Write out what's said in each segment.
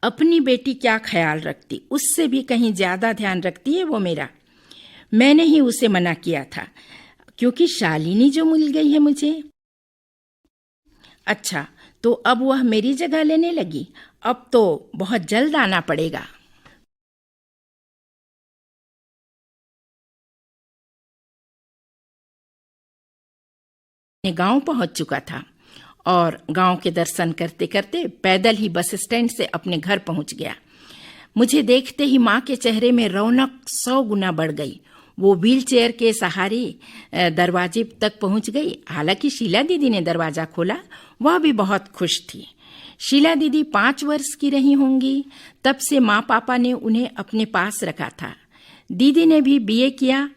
अपनी बेटी क्या ख्याल रखती, उससे भी कहीं ज्यादा ध्यान रखती है वो मेरा। मैंने ही उसे मना किया था, क्योंकि शालिनी जो मिल गई है मुझे। अच्छा, तो अब वह मेरी जगह लेने लगी। अब तो बहुत जल्द आना पड़ेगा। मैं गांव पहुंच चुका था और गांव के दर्शन करते करते पैदल ही बस स्टैंड से अपने घर पहुंच गया। मुझे देखते ही माँ के चेहरे में रौनक 100 गुना बढ़ गई। वो व्हील चेयर के सहारे दरवाजे तक पहुंच गई। हालांकि शीला दीदी ने दरवाजा खोला, वह भी बहुत खुश थी। शीला दीदी 5 वर्ष की रही होंगी, तब से माँ पापा ने उन्हें अपने पास रखा था। दीदी ने भी बीए किया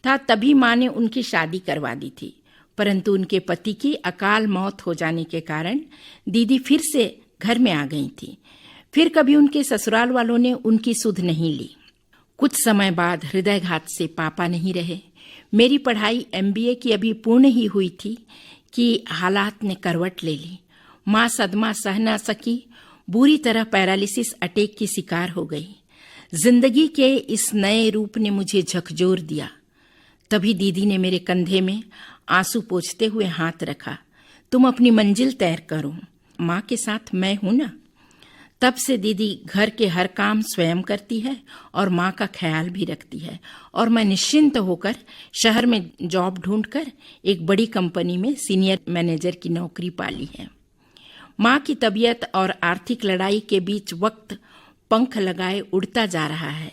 था, तभी माँ ने उनकी शादी करवा दी थी। परंतु उनके पति की अकाल मौत हो जाने के कारण दीदी फिर से घर में आ गई थी। फिर कभी उनके ससुराल वालों ने उनकी सुध नहीं ली। कुछ समय बाद हृदयघात से पापा नहीं रहे। मेरी पढ़ाई एमबीए की अभी पूर्ण ही हुई थी कि हालात ने करवट ले ली। माँ सदमा सह न सकी, बुरी तरह पैरालिसिस अटैक की शिकार हो गई। जिंदगी के इस नए रूप ने मुझे झकझोर दिया। तभी दीदी ने मेरे कंधे में आंसू पोंछते हुए हाथ रखा। तुम अपनी मंजिल तय करो, माँ के साथ मैं हूं ना। तब से दीदी घर के हर काम स्वयं करती है और माँ का ख्याल भी रखती है, और मैं निश्चिंत होकर शहर में जॉब ढूंढकर एक बड़ी कंपनी में सीनियर मैनेजर की नौकरी पाली है। माँ की तबीयत और आर्थिक लड़ाई के बीच वक्त पंख लगाए उड़ता जा रहा है,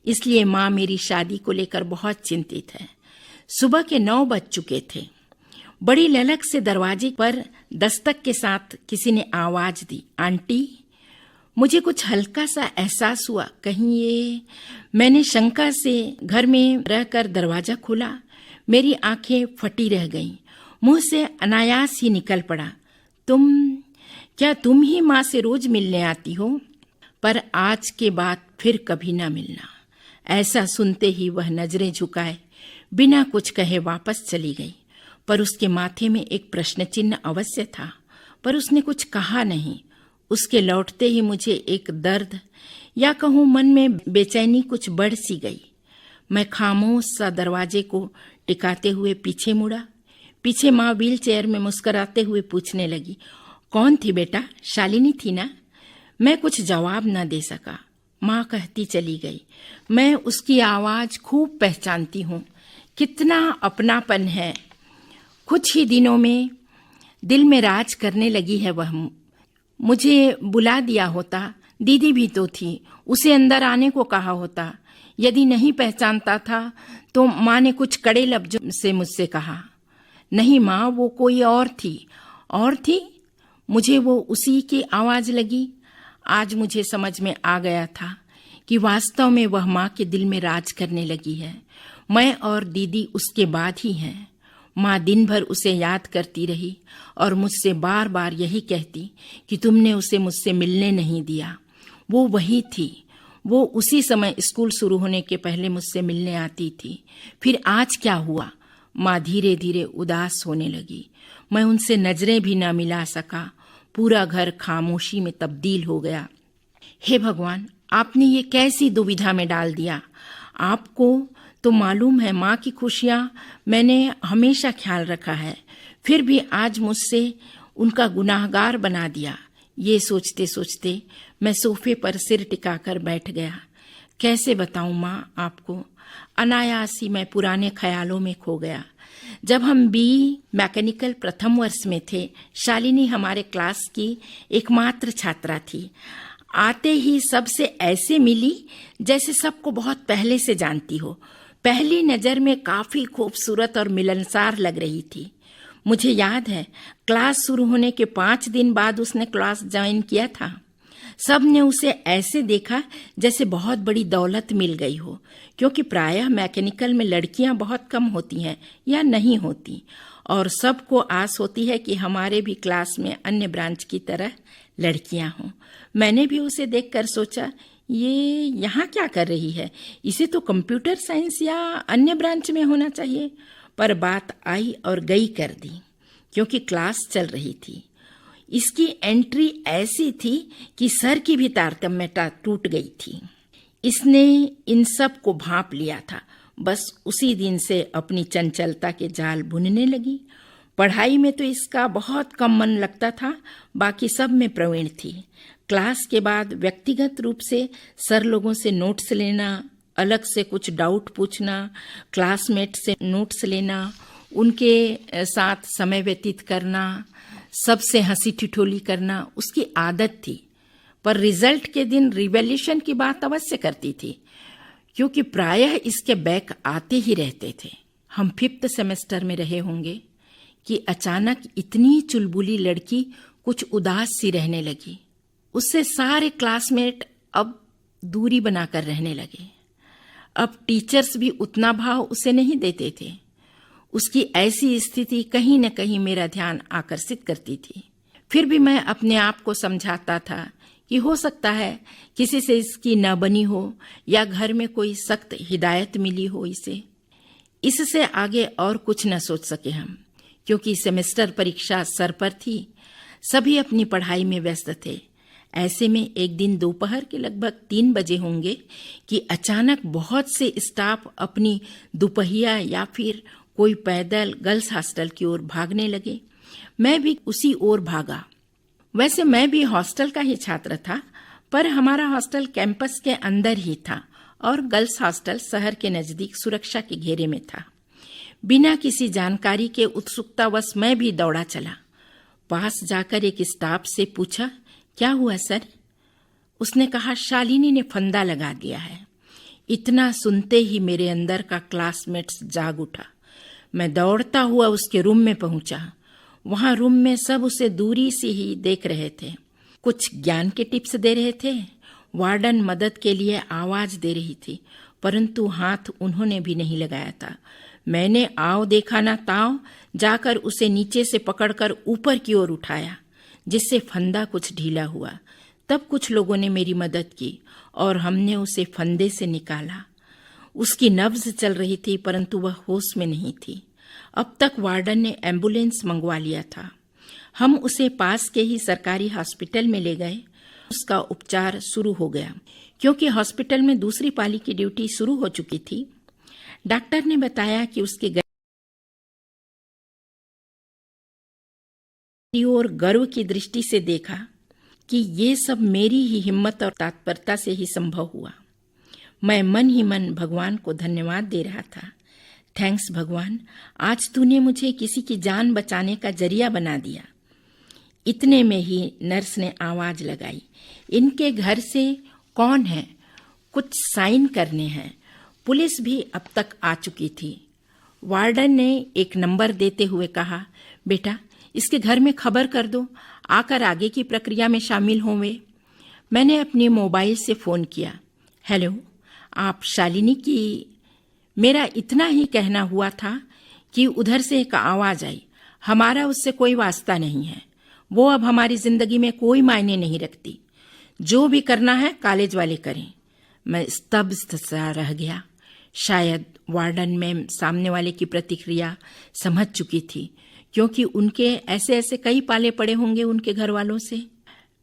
इसलिए माँ मेरी शादी को लेकर बहुत चिंतित है। सुबह के 9 बज चुके थे। बड़ी ललक से दरवाजे पर दस्तक के साथ किसी ने आवाज दी, आंटी। मुझे कुछ हल्का सा एहसास हुआ, कहीं ये। मैंने शंका से घर में रहकर दरवाजा खोला। मेरी आंखें फटी रह गईं। मुंह से अनायास ही निकल पड़ा, क्या तुम ही माँ से रोज मिलने आती हो? पर आज के बाद फिर कभी ना मिलना। ऐसा सुनते ही वह नजरें झुकाए बिना कुछ कहे वापस चली गई। पर उसके माथे में एक प्रश्न चिन्ह अवश्य था, पर उसने कुछ कहा नहीं। उसके लौटते ही मुझे एक दर्द या कहूँ मन में बेचैनी कुछ बढ़ सी गई। मैं खामोश सा दरवाजे को टिकाते हुए पीछे मुड़ा। पीछे माँ व्हील चेयर में मुस्कुराते हुए पूछने लगी, कौन थी बेटा? शालिनी थी ना? मैं कुछ जवाब न दे सका। माँ कहती चली गई, मैं उसकी आवाज खूब पहचानती हूँ, कितना अपनापन है। कुछ ही दिनों में दिल में राज करने लगी है वह। मुझे बुला दिया होता, दीदी भी तो थी, उसे अंदर आने को कहा होता। यदि नहीं पहचानता था तो माँ ने कुछ कड़े लफ्जों से मुझसे कहा, नहीं माँ, वो कोई और थी। और थी? मुझे वो उसी की आवाज लगी। आज मुझे समझ में आ गया था कि वास्तव में वह माँ के दिल में राज करने लगी है। मैं और दीदी उसके बाद ही हैं। माँ दिन भर उसे याद करती रही और मुझसे बार बार यही कहती कि तुमने उसे मुझसे मिलने नहीं दिया। वो वही थी। वो उसी समय स्कूल शुरू होने के पहले मुझसे मिलने आती थी। फिर आज क्या हुआ? माँ धीरे धीरे उदास होने लगी। मैं उनसे नजरें भी न मिला सका। पूरा घर खामोशी में तब्दील हो गया। हे भगवान, आपने ये कैसी दुविधा में डाल दिया? आपको तो मालूम है माँ की खुशियाँ मैंने हमेशा ख्याल रखा है, फिर भी आज मुझसे उनका गुनाहगार बना दिया। ये सोचते सोचते मैं सोफे पर सिर टिकाकर बैठ गया। कैसे बताऊं माँ आपको? अनायास ही मैं पुराने ख्यालों में खो गया। जब हम बीई मैकेनिकल प्रथम वर्ष में थे, शालिनी हमारे क्लास की एकमात्र छात्रा थी। आते ही सबसे ऐसे मिली जैसे सबको बहुत पहले से जानती हो। पहली नजर में काफी खूबसूरत और मिलनसार लग रही थी। मुझे याद है, क्लास शुरू होने के 5 दिन बाद उसने क्लास ज्वाइन किया था। सब ने उसे ऐसे देखा जैसे बहुत बड़ी दौलत मिल गई हो, क्योंकि प्रायः मैकेनिकल में लड़कियां बहुत कम होती हैं या नहीं होती, और सबको आस होती है कि हमारे भी क्लास में अन्य ब्रांच की तरह लड़कियां हों। मैंने भी उसे देखकर सोचा, ये यहाँ क्या कर रही है? इसे तो कंप्यूटर साइंस या अन्य ब्रांच में होना चाहिए। पर बात आई और गई कर दी, क्योंकि क्लास चल रही थी। इसकी एंट्री ऐसी थी कि सर की भी तारतम्यता टूट गई थी। इसने इन सब को भांप लिया था। बस उसी दिन से अपनी चंचलता के जाल बुनने लगी। पढ़ाई में तो इसका बहुत कम मन लगता था, बाकी सब में प्रवीण थी। क्लास के बाद व्यक्तिगत रूप से सर लोगों से नोट्स लेना, अलग से कुछ डाउट पूछना, क्लासमेट से नोट्स लेना, उनके साथ समय व्यतीत करना, सबसे हंसी ठिठोली करना उसकी आदत थी। पर रिजल्ट के दिन रिवैल्यूएशन की बात अवश्य करती थी, क्योंकि प्रायः इसके बैक आते ही रहते थे। हम 5th सेमेस्टर में रहे होंगे कि अचानक इतनी चुलबुली लड़की कुछ उदास सी रहने लगी। उससे सारे क्लासमेट अब दूरी बनाकर रहने लगे। अब टीचर्स भी उतना भाव उसे नहीं देते थे। उसकी ऐसी स्थिति कहीं न कहीं मेरा ध्यान आकर्षित करती थी। फिर भी मैं अपने आप को समझाता था कि हो सकता है किसी से इसकी न बनी हो या घर में कोई सख्त हिदायत मिली हो इसे। इससे आगे और कुछ न सोच सके हम, क्योंकि सेमेस्टर परीक्षा सर पर थी। सभी अपनी पढ़ाई में व्यस्त थे। ऐसे में एक दिन दोपहर के लगभग 3 बजे होंगे कि अचानक बहुत से स्टाफ अपनी दुपहिया या फिर कोई पैदल गर्ल्स हॉस्टल की ओर भागने लगे। मैं भी उसी ओर भागा। वैसे मैं भी हॉस्टल का ही छात्र था, पर हमारा हॉस्टल कैंपस के अंदर ही था और गर्ल्स हॉस्टल शहर के नजदीक सुरक्षा के घेरे में था। बिना किसी जानकारी के उत्सुकतावश मैं भी दौड़ा चला। पास जाकर एक स्टाफ से पूछा, क्या हुआ सर? उसने कहा, शालिनी ने फंदा लगा दिया है। इतना सुनते ही मेरे अंदर का क्लासमेट्स जाग उठा। मैं दौड़ता हुआ उसके रूम में पहुंचा। वहां रूम में सब उसे दूरी से ही देख रहे थे। कुछ ज्ञान के टिप्स दे रहे थे। वार्डन मदद के लिए आवाज दे रही थी, परंतु हाथ उन्होंने भी नहीं लगाया था। मैंने आओ देखा ना ताव जाकर उसे नीचे से पकड़कर ऊपर की ओर उठाया, जिससे फंदा कुछ ढीला हुआ। तब कुछ लोगों ने मेरी मदद की और हमने उसे फंदे से निकाला। उसकी नब्ज चल रही थी, परंतु वह होश में नहीं थी। अब तक वार्डन ने एम्बुलेंस मंगवा लिया था। हम उसे पास के ही सरकारी हॉस्पिटल में ले गए। उसका उपचार शुरू हो गया, क्योंकि हॉस्पिटल में दूसरी पाली की ड्यूटी शुरू हो चुकी थी। डॉक्टर ने बताया कि उसके और गर्व की दृष्टि से देखा कि ये सब मेरी ही हिम्मत और तत्परता से ही संभव हुआ। मैं मन ही मन भगवान को धन्यवाद दे रहा था। थैंक्स भगवान, आज तूने मुझे किसी की जान बचाने का जरिया बना दिया। इतने में ही नर्स ने आवाज लगाई, इनके घर से कौन है? कुछ साइन करने हैं। पुलिस भी अब तक आ चुकी थी। वार्डन ने एक नंबर देते हुए कहा, बेटा इसके घर में खबर कर दो, आकर आगे की प्रक्रिया में शामिल हों वे। मैंने अपने मोबाइल से फोन किया। हेलो, आप शालिनी की? मेरा इतना ही कहना हुआ था कि उधर से एक आवाज आई, हमारा उससे कोई वास्ता नहीं है। वो अब हमारी जिंदगी में कोई मायने नहीं रखती। जो भी करना है कॉलेज वाले करें। मैं स्तब्ध सा रह गया। शायद वार्डन मैम सामने वाले की प्रतिक्रिया समझ चुकी थी, क्योंकि उनके ऐसे ऐसे कई पाले पड़े होंगे उनके घर वालों से।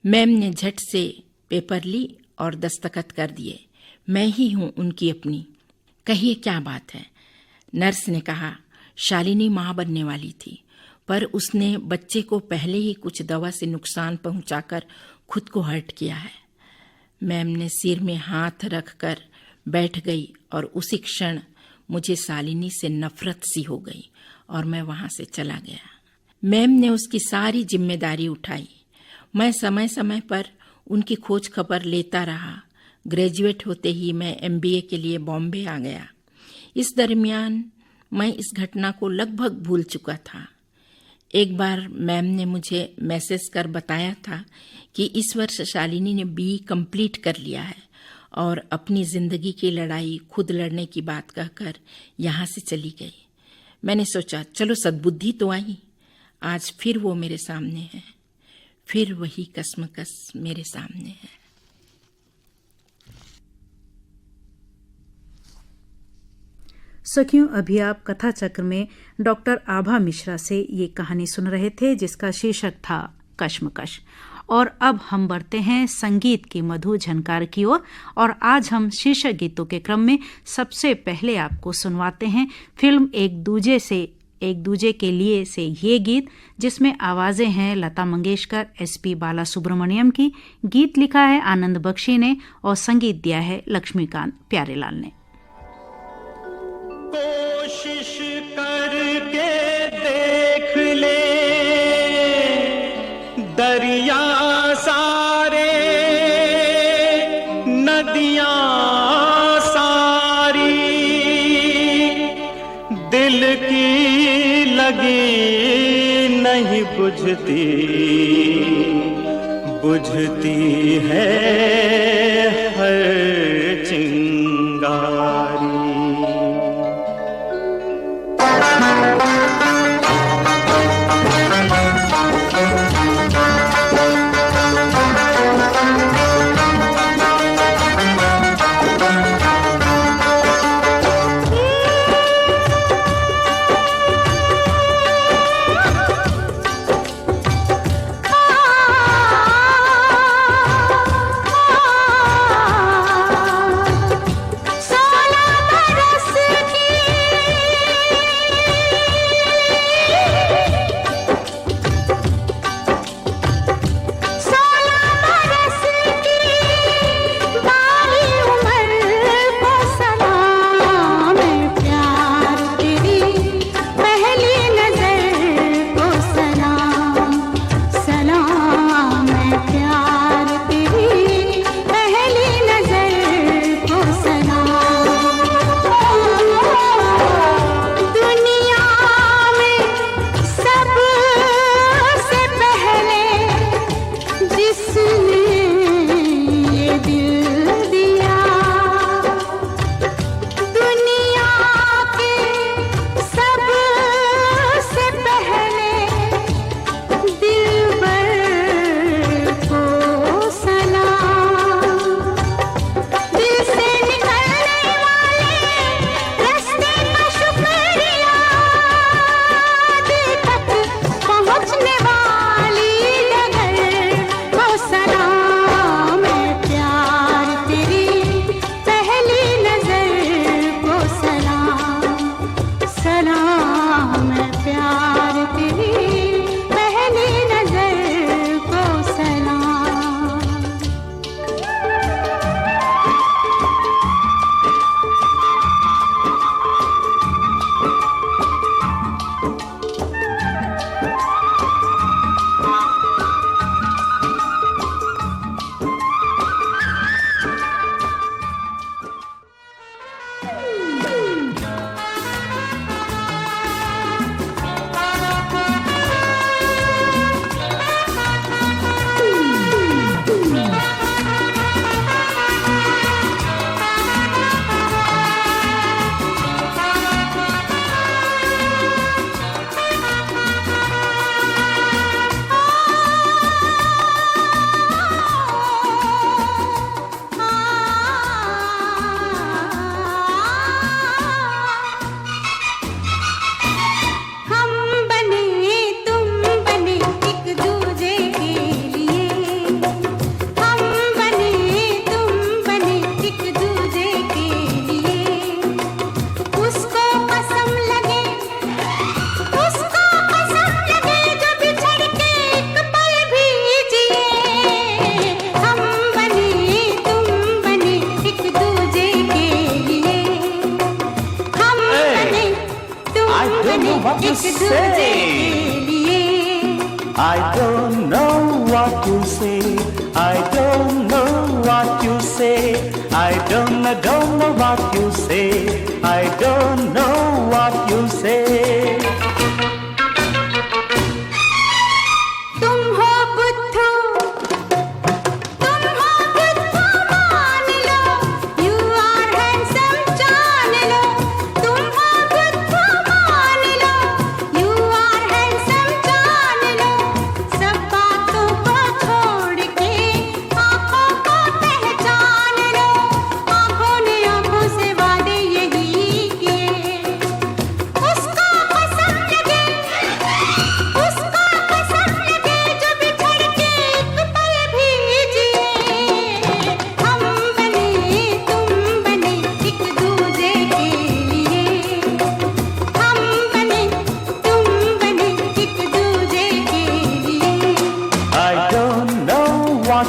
मैम ने झट से पेपर ली और दस्तखत कर दिए। मैं ही हूं उनकी अपनी। कहिए क्या बात है? नर्स ने कहा, शालिनी मां बनने वाली थी, पर उसने बच्चे को पहले ही कुछ दवा से नुकसान पहुंचाकर खुद को हर्ट किया है। मैम ने सिर में हाथ रखकर बैठ गई और उसी क्षण मुझे शालिनी से नफरत सी हो गई और मैं वहां से चला गया। मैम ने उसकी सारी जिम्मेदारी उठाई। मैं समय समय पर उनकी खोज खबर लेता रहा। ग्रेजुएट होते ही मैं MBA के लिए बॉम्बे आ गया। इस दरमियान मैं इस घटना को लगभग भूल चुका था। एक बार मैम ने मुझे मैसेज कर बताया था कि इस वर्ष शालिनी ने BE कंप्लीट कर लिया है और अपनी जिंदगी की लड़ाई खुद लड़ने की बात कहकर यहाँ से चली गई। मैंने सोचा चलो सद्बुद्धि तो आई। आज फिर वो मेरे सामने है, फिर वही कसमकस मेरे सामने है। सखियों, अभी आप कथा चक्र में डॉक्टर आभा मिश्रा से ये कहानी सुन रहे थे, जिसका शीर्षक था कश्मकश। और अब हम बढ़ते हैं संगीत की मधुर झनकार की ओर और आज हम शीर्षक गीतों के क्रम में सबसे पहले आपको सुनवाते हैं फिल्म एक दूजे के लिए से ये गीत, जिसमें आवाजें हैं लता मंगेशकर, SP बालासुब्रमण्यम की। गीत लिखा है आनंद बख्शी ने और संगीत दिया है लक्ष्मीकांत प्यारेलाल ने। कोशिश करके देख ले दरिया सारे, नदियां सारी, दिल की लगी नहीं बुझती, बुझती है हर चिंगारी। I don't know what you say. I don't know what you say. I don't know what you say. I don't know what you say.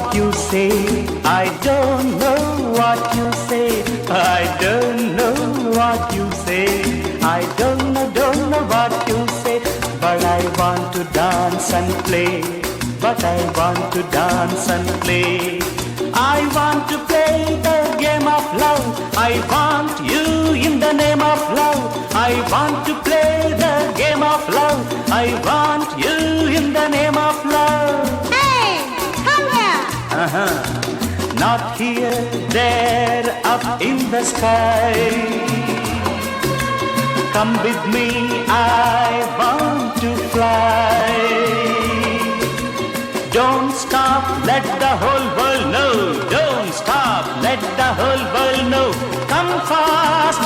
what you say. I don't know what you say. I don't know what you say. I don't know what you say. But I want to dance and play. But I want to dance and play. I want to play the game of love. I want you in the name of love. I want to play the game of love. I want you in the name of love. Hey, come here. Not here, there, up in the sky. Come with me, I want to fly. Don't stop, let the whole world know. Don't stop, let the whole world know. Come fast,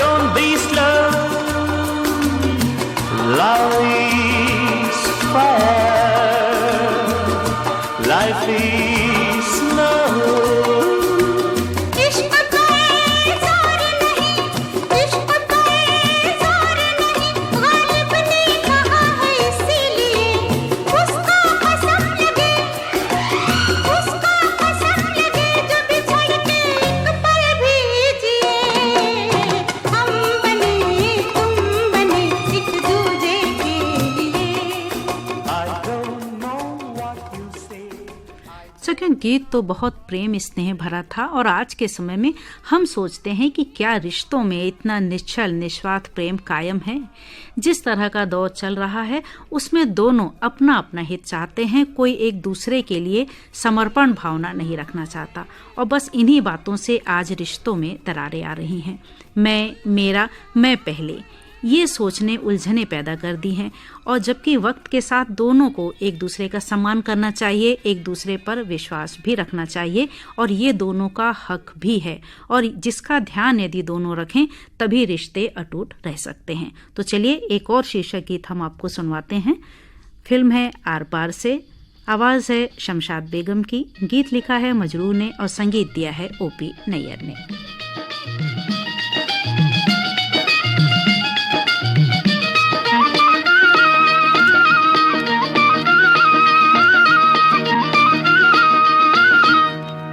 don't be slow. Love is fire, life is slow. इश्क का जोर नहीं, इश्क का जोर नहीं, गालिब ने कहा है इसीलिए उसको कसम लगे, जो बिछड़ के एक पल भी जिए। हम बने तुम बने एक दूजे के लिए। I don't know what you say. सखियों, गीत तो बहुत प्रेम स्नेह भरा था और आज के समय में हम सोचते हैं कि क्या रिश्तों में इतना निश्चल निस्वार्थ प्रेम कायम है। जिस तरह का दौर चल रहा है उसमें दोनों अपना अपना हित चाहते हैं, कोई एक दूसरे के लिए समर्पण भावना नहीं रखना चाहता और बस इन्हीं बातों से आज रिश्तों में दरारें आ रही हैं। मैं, मेरा, मैं पहले, ये सोचने उलझने पैदा कर दी हैं और जबकि वक्त के साथ दोनों को एक दूसरे का सम्मान करना चाहिए, एक दूसरे पर विश्वास भी रखना चाहिए और ये दोनों का हक भी है और जिसका ध्यान यदि दोनों रखें तभी रिश्ते अटूट रह सकते हैं। तो चलिए एक और शीर्षक गीत हम आपको सुनवाते हैं। फिल्म है आर पार से, आवाज़ है शमशाद बेगम की, गीत लिखा है मजरूर ने और संगीत दिया है ओपी नैयर ने।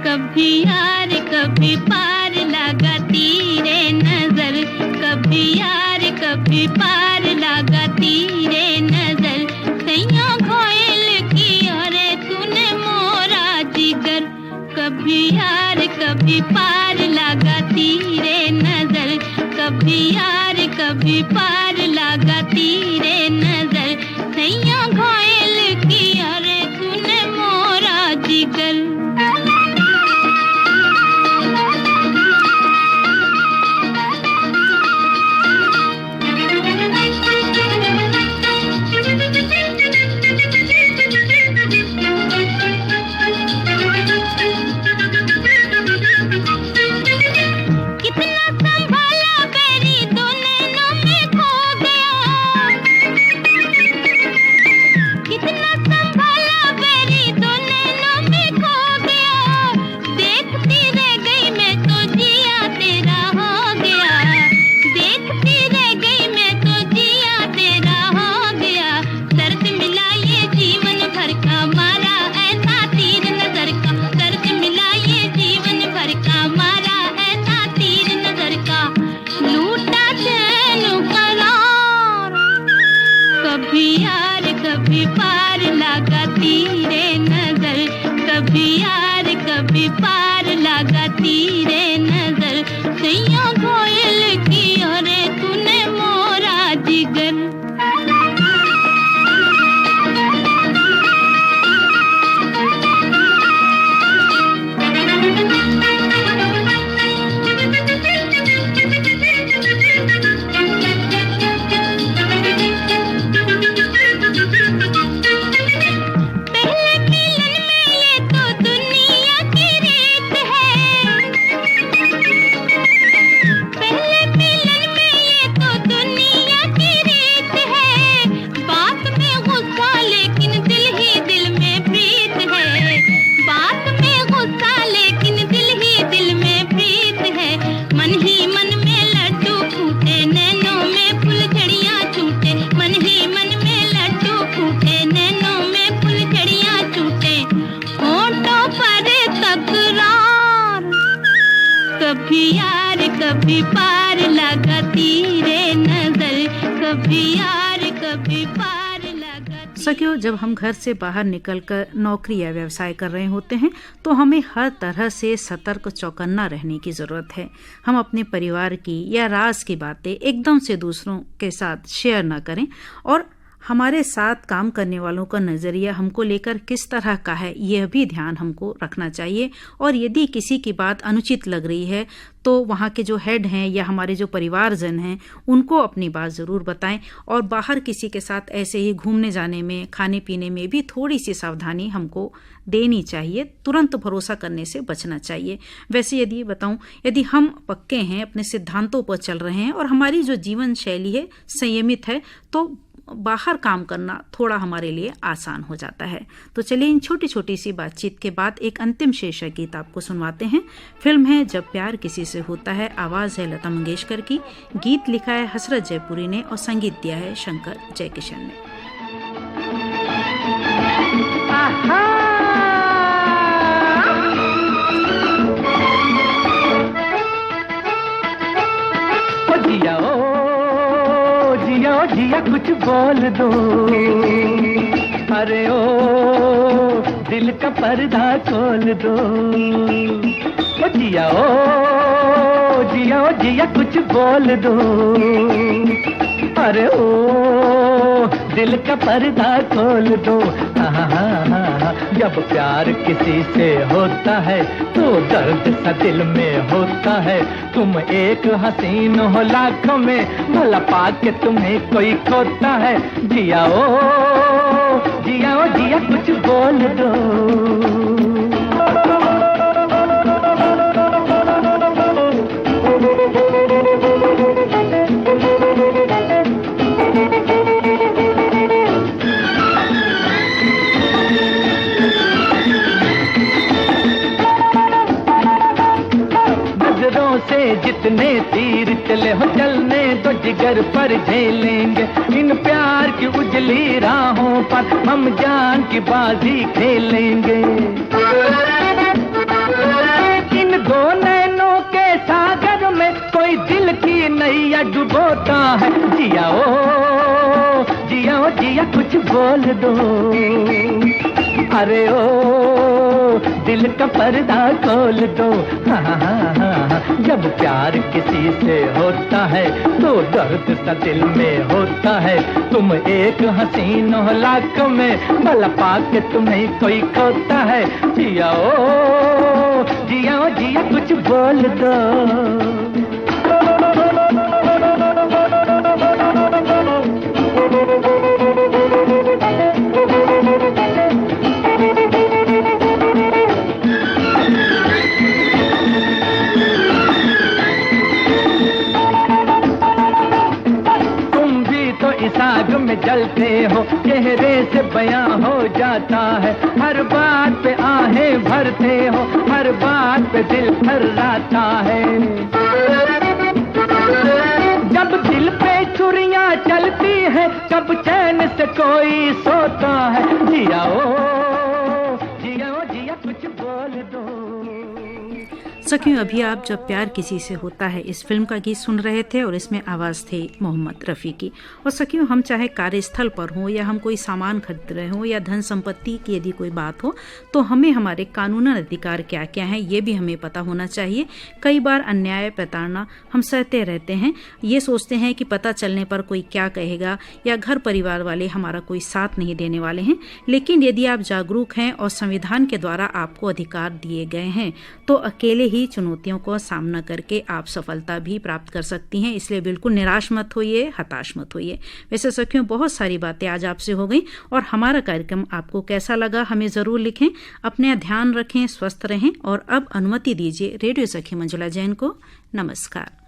कभी यार कभी पार लगाती रे नजर, कभी यार कभी पार लगाती रे नजर। सैया घोयल की अरे तूने मोरा जिगर, कभी यार कभी पार लगाती रे नजर, कभी यार कभी पार लगाती रे नजर। सैया घोयल की अरे तूने मोरा जिगर। पहले मिलन में ये तो दुनिया कभी यार कभी पार लगाती रे नजर, कभी यार कभी पार लगाती। सखियों, जब हम घर से बाहर निकलकर नौकरी या व्यवसाय कर रहे होते हैं तो हमें हर तरह से सतर्क चौकन्ना रहने की जरूरत है। हम अपने परिवार की या राज की बातें एकदम से दूसरों के साथ शेयर न करें और हमारे साथ काम करने वालों का नजरिया हमको लेकर किस तरह का है यह भी ध्यान हमको रखना चाहिए। और यदि किसी की बात अनुचित लग रही है तो वहाँ के जो हेड हैं या हमारे जो परिवारजन हैं उनको अपनी बात ज़रूर बताएं। और बाहर किसी के साथ ऐसे ही घूमने जाने में, खाने पीने में भी थोड़ी सी सावधानी हमको देनी चाहिए, तुरंत भरोसा करने से बचना चाहिए। वैसे यदि बताऊं, यदि हम पक्के हैं, अपने सिद्धांतों पर चल रहे हैं और हमारी जो जीवन शैली है संयमित है तो बाहर काम करना थोड़ा हमारे लिए आसान हो जाता है। तो चलिए इन छोटी छोटी सी बातचीत के बाद एक अंतिम शीर्षक गीत आपको सुनवाते हैं। फिल्म है जब प्यार किसी से होता है, आवाज है लता मंगेशकर की, गीत लिखा है हसरत जयपुरी ने और संगीत दिया है शंकर जयकिशन ने। जिया कुछ बोल दो, अरे ओ दिल का पर्दा खोल दो। ओ जिया जिया कुछ बोल दो, अरे ओ दिल का पर्दा खोल दो। जब प्यार किसी से होता है तो दर्द सा दिल में होता है। तुम एक हसीन हो लाखों में, भला पाके तुम्हें कोई खोता है। जिया जिया कुछ बोल दो। जितने तीर चले हो चलने तो जिगर पर झेलेंगे। इन प्यार की उजली राहों पर हम जान की बाजी खेलेंगे। इन दो नैनों के सागर में कोई दिल की नैया डुबोता है। जिया जिया कुछ बोल दो, अरे ओ दिल का पर्दा खोल दो। जब प्यार किसी से होता है तो दर्द सा दिल में होता है। तुम एक हसीन हो लाखों में, भला पाके तुम्हें कोई खोता है। जिया जिया कुछ बोल दो। आग में जलते हो, चेहरे से बयां हो जाता है। हर बात पे आहें भरते हो, हर बात पे दिल थर्राता है। जब दिल पे छुरियां चलती है, कब चैन से कोई सोता है। जिया जिया कुछ बोल दो। सखियों, अभी आप जब प्यार किसी से होता है इस फिल्म का गीत सुन रहे थे और इसमें आवाज़ थी मोहम्मद रफ़ी की। और सखियों, हम चाहे कार्यस्थल पर हों या हम कोई सामान खरीद रहे हों या धन संपत्ति की यदि कोई बात हो तो हमें हमारे कानूनन अधिकार क्या क्या हैं ये भी हमें पता होना चाहिए। कई बार अन्याय प्रताड़ना हम सहते रहते हैं, ये सोचते हैं कि पता चलने पर कोई क्या कहेगा या घर परिवार वाले हमारा कोई साथ नहीं देने वाले हैं। लेकिन यदि आप जागरूक हैं और संविधान के द्वारा आपको अधिकार दिए गए हैं तो अकेले ही चुनौतियों का सामना करके आप सफलता भी प्राप्त कर सकती हैं। इसलिए बिल्कुल निराश मत होइए, हताश मत होइए। वैसे सखियों, बहुत सारी बातें आज आपसे हो गई और हमारा कार्यक्रम आपको कैसा लगा हमें ज़रूर लिखें। अपने ध्यान रखें, स्वस्थ रहें और अब अनुमति दीजिए रेडियो सखी मंजुला जैन को। नमस्कार।